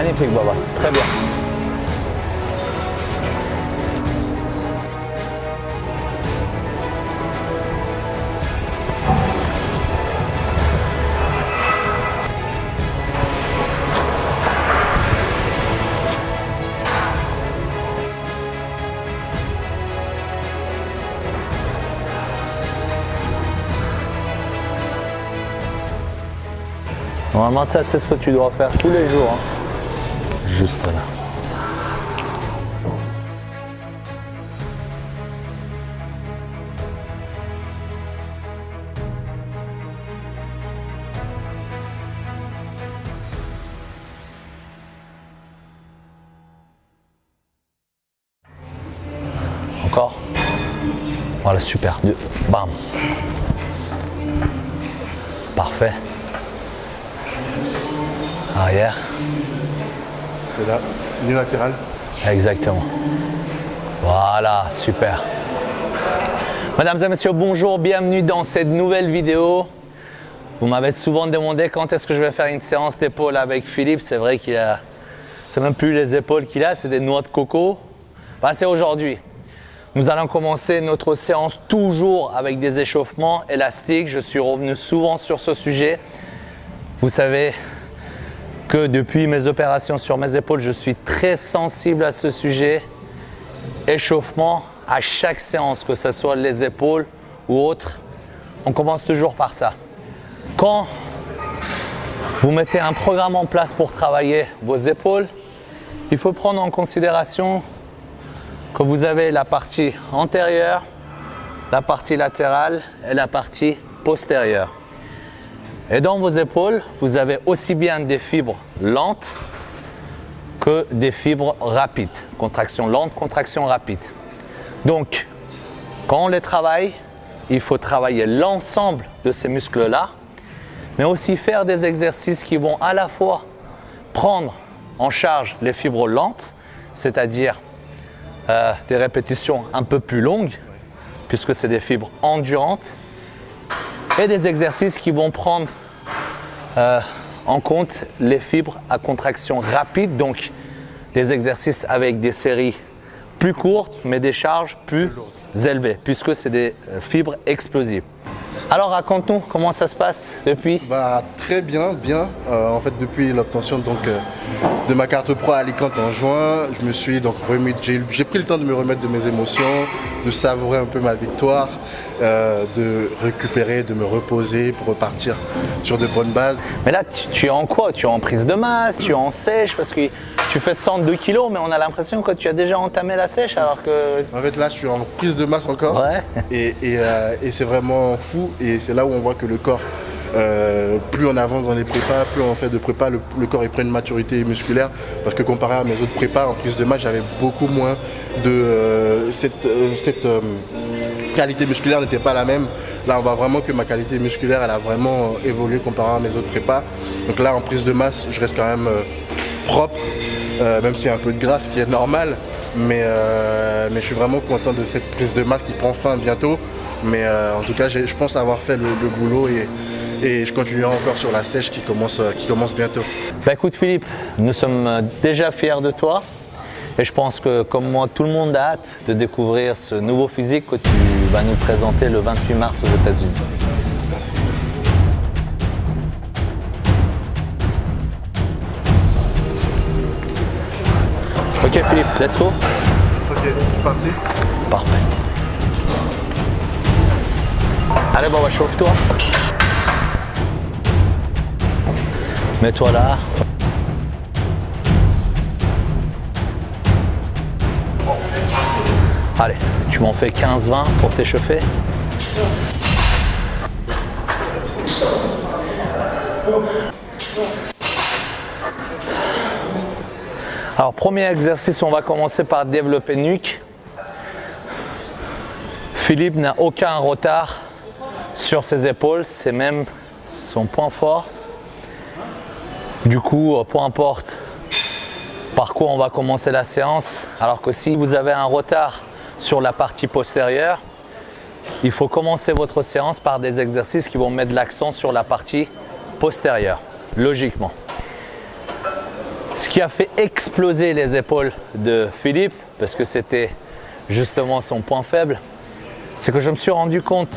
Magnifique, Baba, c'est très bien. Normalement, ça, c'est ce que tu dois faire tous les jours. Hein. Juste là. Encore. Voilà, super. Bam. Parfait. Arrière. Et là, unilatéral. Exactement. Voilà, super. Mesdames et messieurs, bonjour, bienvenue dans cette nouvelle vidéo. Vous m'avez souvent demandé quand est-ce que je vais faire une séance d'épaule avec Philippe. C'est vrai qu'il a, c'est même plus les épaules qu'il a, c'est des noix de coco. Bah, c'est aujourd'hui. Nous allons commencer notre séance toujours avec des échauffements élastiques. Je suis revenu souvent sur ce sujet. Vous savez que depuis mes opérations sur mes épaules, je suis très sensible à ce sujet. Échauffement à chaque séance, que ce soit les épaules ou autre. On commence toujours par ça. Quand vous mettez un programme en place pour travailler vos épaules, il faut prendre en considération que vous avez la partie antérieure, la partie latérale et la partie postérieure. Et dans vos épaules, vous avez aussi bien des fibres lentes que des fibres rapides. Contraction lente, contraction rapide. Donc, quand on les travaille, il faut travailler l'ensemble de ces muscles-là, mais aussi faire des exercices qui vont à la fois prendre en charge les fibres lentes, c'est-à-dire des répétitions un peu plus longues, puisque c'est des fibres endurantes, et des exercices qui vont prendre en compte les fibres à contraction rapide, donc des exercices avec des séries plus courtes, mais des charges plus élevées, puisque c'est des fibres explosives. Alors raconte-nous comment ça se passe depuis. Très bien, en fait depuis l'obtention de ma carte pro à Alicante en juin, je me suis donc remis, j'ai pris le temps de me remettre de mes émotions, de savourer un peu ma victoire, de récupérer, de me reposer pour repartir sur de bonnes bases. Mais là tu es en quoi? Tu es en prise de masse, tu es en sèche, parce que tu fais 102 kg, mais on a l'impression que tu as déjà entamé la sèche alors que... En fait là je suis en prise de masse encore, ouais. et c'est vraiment fou, et c'est là où on voit que le corps, plus on avance dans les prépas, plus on fait de prépa, le corps il prend une maturité musculaire, parce que comparé à mes autres prépas en prise de masse, j'avais beaucoup moins de cette qualité musculaire n'était pas la même. Là on voit vraiment que ma qualité musculaire elle a vraiment évolué comparé à mes autres prépas. Donc là en prise de masse je reste quand même propre, même s'il y a un peu de graisse, ce qui est normal, mais je suis vraiment content de cette prise de masse qui prend fin bientôt. Mais en tout cas je pense avoir fait le boulot, et je continue encore sur la sèche qui commence bientôt. Bah écoute Philippe, nous sommes déjà fiers de toi, et je pense que comme moi tout le monde a hâte de découvrir ce nouveau physique que tu vas nous présenter le 28 mars aux États-Unis. Ok Philippe, let's go. Ok, c'est parti. Parfait. Allez, bon, chauffe-toi. Mets-toi là. Allez, tu m'en fais 15-20 pour t'échauffer. Alors, premier exercice, on va commencer par développer nuque. Philippe n'a aucun retard sur ses épaules, c'est même son point fort. Du coup, peu importe par quoi on va commencer la séance, alors que si vous avez un retard sur la partie postérieure, il faut commencer votre séance par des exercices qui vont mettre l'accent sur la partie postérieure, logiquement. Ce qui a fait exploser les épaules de Philippe, parce que c'était justement son point faible, c'est que je me suis rendu compte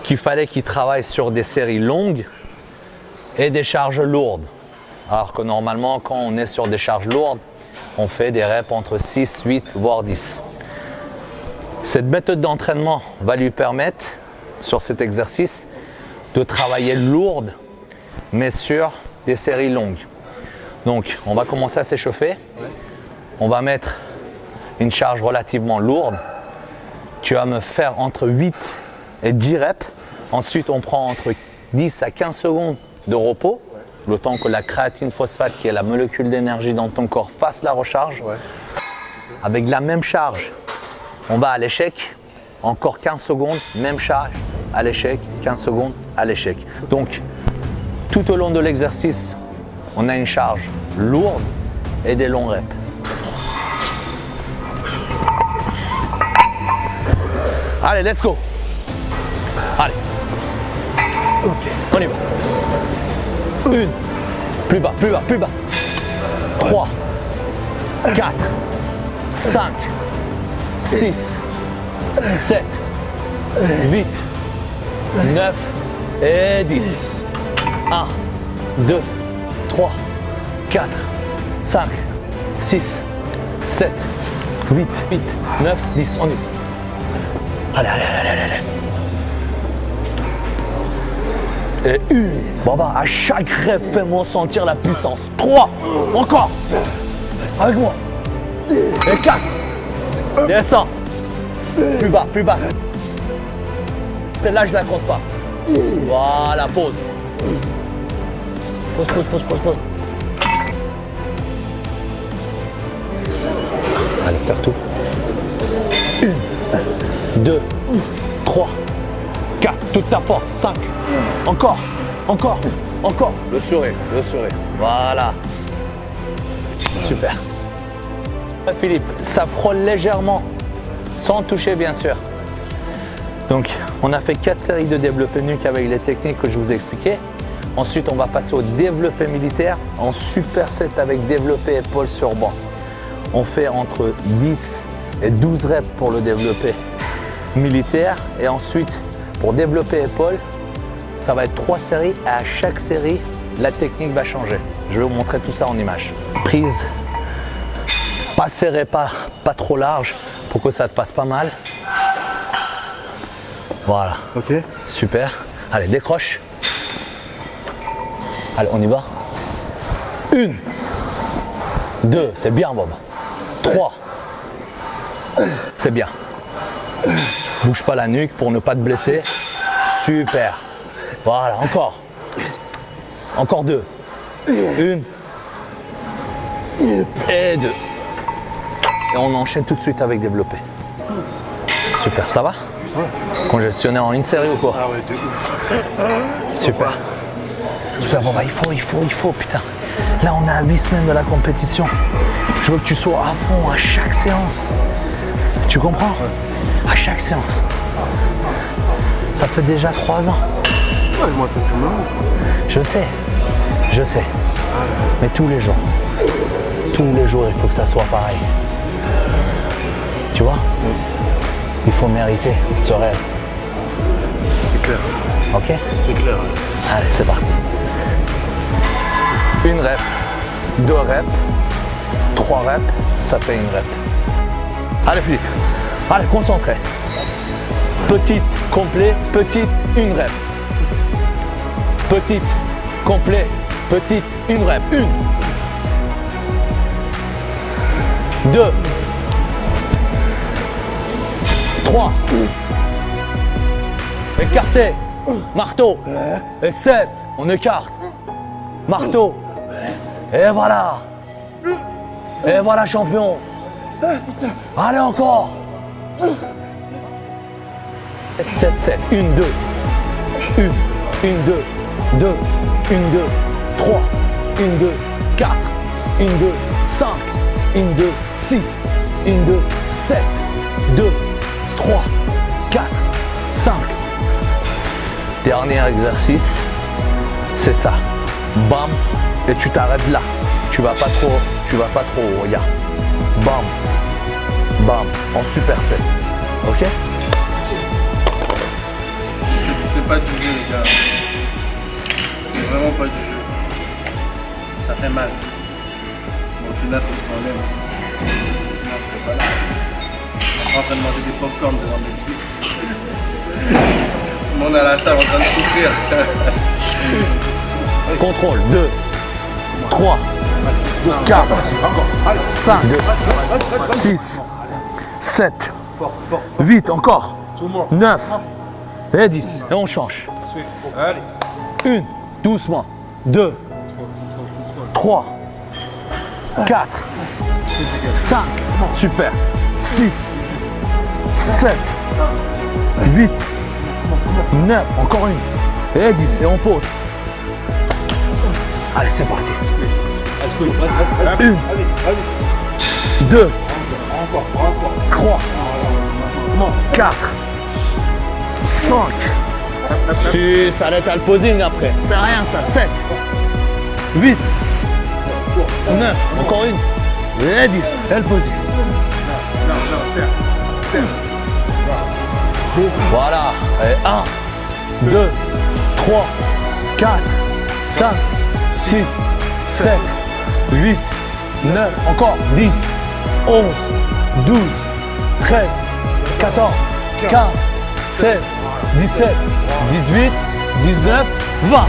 qu'il fallait qu'il travaille sur des séries longues et des charges lourdes. Alors que normalement, quand on est sur des charges lourdes, on fait des reps entre 6, 8, voire 10. Cette méthode d'entraînement va lui permettre, sur cet exercice, de travailler lourde, mais sur des séries longues. Donc, on va commencer à s'échauffer. On va mettre une charge relativement lourde. Tu vas me faire entre 8 et 10 reps. Ensuite, on prend entre 10 à 15 secondes de repos, le temps que la créatine phosphate, qui est la molécule d'énergie dans ton corps, fasse la recharge. Avec la même charge, on va à l'échec. Encore 15 secondes, même charge, à l'échec, 15 secondes, à l'échec. Donc, tout au long de l'exercice, on a une charge lourde et des longs reps. Allez, let's go. Allez. Ok, on y va. 1, plus bas, plus bas, plus bas. 3, 4, 5, 6, 7, 8, 9 et 10. 1, 2, 3, 4, 5, 6, 7, 8, 9, 10. On y va. Allez, allez, allez, allez, allez. Et 1. Bon bah, à chaque rep, fais-moi sentir la puissance. 3. Encore. Avec moi. Et 4. Descends. Plus bas, plus bas. Celle-là, je la compte pas. Voilà, pause. Pause, pause, pause, pause, pause. Allez, serre tout. 1, 2, 3, 4, toute ta force, 5, encore, encore, encore. Le sourire, le sourire. Voilà. Super. Philippe, ça frôle légèrement, sans toucher bien sûr. Donc, on a fait 4 séries de développé nuque avec les techniques que je vous ai expliquées. Ensuite, on va passer au développé militaire en superset avec développé épaule sur banc. On fait entre 10 et 12 reps pour le développé militaire. Et ensuite, pour développer épaule, ça va être 3 séries. Et à chaque série, la technique va changer. Je vais vous montrer tout ça en image. Prise, pas serré, pas trop large pour que ça te passe pas mal. Voilà. Ok. Super. Allez, décroche. Allez, on y va. 1, 2, c'est bien Bob. 3, c'est bien. Bouge pas la nuque pour ne pas te blesser. Super. Voilà, encore. Encore 2. 1 et 2. Et on enchaîne tout de suite avec développé. Super, ça va? Congestionné en une série ou quoi? Ah ouais, de ouf. Super. Super, bon bah il faut, putain. Là on est à 8 semaines de la compétition. Je veux que tu sois à fond à chaque séance. Tu comprends? À chaque séance. Ça fait déjà 3 ans. Ouais, moi t'es tout le monde. Je sais. Mais tous les jours, il faut que ça soit pareil. Tu vois? Il faut mériter ce rêve. C'est clair. Ok? C'est clair. Allez, c'est parti. 1 rep, 2 reps, 3 reps, ça fait 1 rep. Allez Philippe, allez, concentré. Petite, complet, petite, 1 rep. Petite, complet, petite, 1 rep. 1, 2, 3, écarté, marteau, et 7, on écarte, marteau, et voilà, champion. Allez encore. 7, 7, 1, 2, 1, 2, 2, 1, 2, 3, 1, 2, 4, 1, 2, 5, 1, 2, 6, 1, 2, 7, 2, 3, 4, 5. Dernier exercice, c'est ça. Bam, et tu t'arrêtes là. Tu vas pas trop haut, regarde. Bam. Bam. En superset. Ok? C'est pas du jeu, les gars. C'est vraiment pas du jeu. Ça fait mal. Mais au final, c'est ce qu'on aime. Sinon, on serait pas là. On est en train de manger des popcorn devant Netflix. Tout le monde à la salle en train de souffrir. Contrôle. 2, 3, 4, 5, 6, 7, 8, encore. 9 et 10. Et on change. 1, doucement. 2, 3, 4, 5, super. 6, 7, 8, 9, encore une. Et 10. Et on pose. Allez, c'est parti. 1, 2, 3, 4, 5. Si, ça arrête à le posing après. C'est rien ça. 7, 8, 9, encore une. Et 10. Et le posing. Voilà. Et 1, 2, 3, 4, 5, 6, 7, 8, 9, encore 10, 11, 12, 13, 14, 15, 16, 17, 18, 19, 20.